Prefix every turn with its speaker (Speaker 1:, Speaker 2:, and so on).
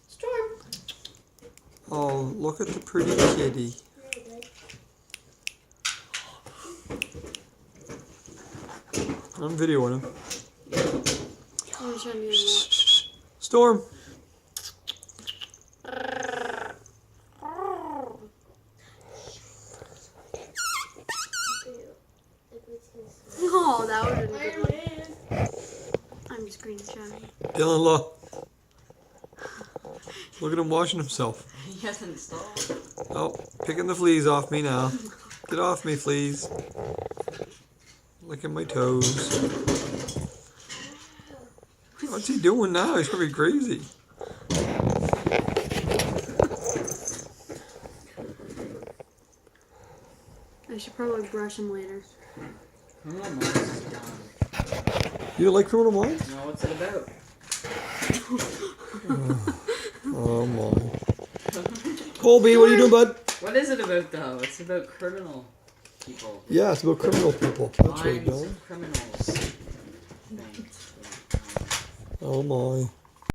Speaker 1: Storm.
Speaker 2: Oh, look at the pretty kitty. I'm videoing him.
Speaker 1: I'm trying to do
Speaker 2: Storm.
Speaker 1: Oh, that would have been a good one. I'm screenshotting.
Speaker 2: Dylan, look. Look at him washing himself.
Speaker 3: He hasn't stalled.
Speaker 2: Oh, picking the fleas off me now. Get off me, fleas. Licking my toes. What's he doing now? He's probably crazy.
Speaker 1: I should probably brush him later.
Speaker 3: Criminal Minds is done.
Speaker 2: You don't like Criminal Minds?
Speaker 3: No, what's it about?
Speaker 2: Oh my. Colby, what are you doing, bud?
Speaker 3: What is it about though? It's about criminal people.
Speaker 2: Yeah, it's about criminal people. That's right,
Speaker 3: Minds
Speaker 2: Dylan.
Speaker 3: of criminals. Thanks.
Speaker 2: Oh my.